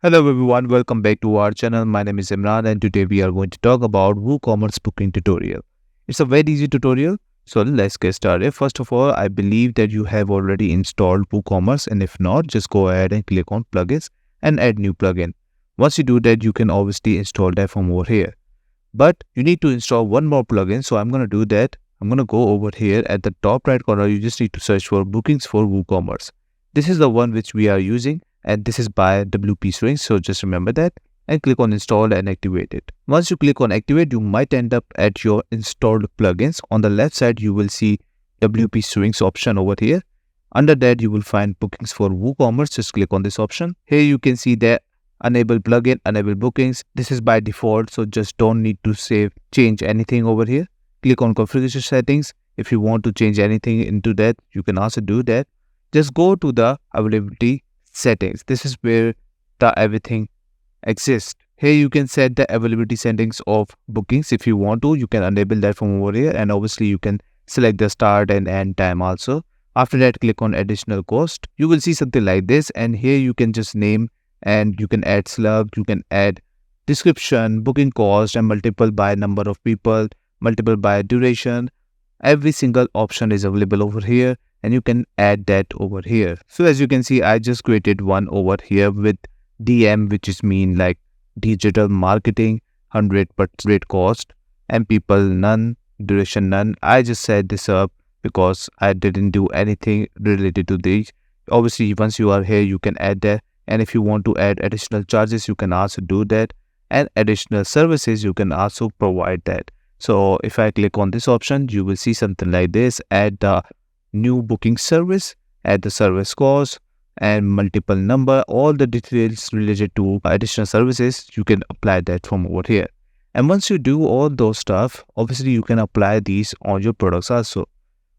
Hello everyone, welcome back to our channel. My name is Imran and today we are going to talk about WooCommerce booking tutorial. It's a very easy tutorial, so let's get started. First of all, I believe that you have already installed WooCommerce, and if not, just go ahead and click on plugins and add new plugin. Once you do that, you can obviously install that from over here. But you need to install one more plugin, so I'm going to do that. I'm going to go over here at the top right corner. You just need to search for bookings for WooCommerce. This is the one which we are using, and this is by WP Swings, so just remember that and click on install and activate it. Once you click on activate, you might end up at your installed plugins. On the left side, you will see WP Swings option over here. Under that, you will find bookings for WooCommerce. Just click on this option. Here you can see that enable plugin, enable bookings. This is by default, so just don't need to change anything over here. Click on configuration settings. If you want to change anything into that, you can also do that. Just go to the availability settings. This is where the everything exists. Here you can set the availability settings of bookings. If you want to, you can enable that from over here, and obviously you can select the start and end time also. After that, click on additional cost. You will see something like this, and here you can just name, and you can add slug, you can add description, booking cost, and multiple by number of people, multiple by duration. Every single option is available over here, and you can add that over here. So as you can see, I just created one over here with DM, which is mean like digital marketing, 100% cost, and people none, duration none. I just set this up because I didn't do anything related to these. Obviously, once you are here, you can add that. And if you want to add additional charges, you can also do that. And additional services, you can also provide that. So if I click on this option, you will see something like this. Add the new booking service, add the service cost and multiple number, all the details related to additional services, you can apply that from over here. And once you do all those stuff, obviously you can apply these on your products also.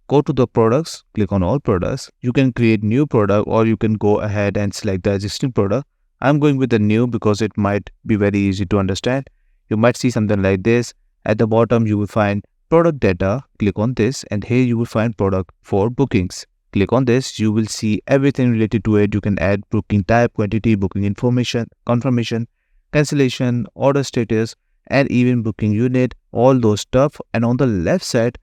Go to the products, click on all products. You can create new product, or you can go ahead and select the existing product. I'm going with the new because it might be very easy to understand. You might see something like this. At the bottom, you will find product data. Click on this, and here you will find product for bookings. Click on this, you will see everything related to it. You can add booking type, quantity, booking information, confirmation, cancellation, order status, and even booking unit, all those stuff. And on the left side,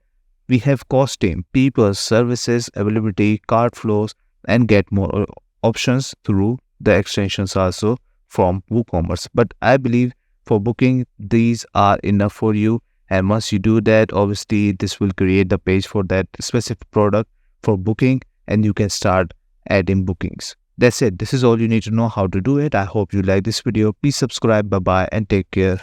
we have costing, people, services, availability, cart flows, and get more options through the extensions also from WooCommerce. But I believe for booking, these are enough for you. And once you do that, obviously this will create the page for that specific product for booking, and you can start adding bookings. That's it. This is all you need to know how to do it. I hope you like this video. Please subscribe. Bye bye and take care.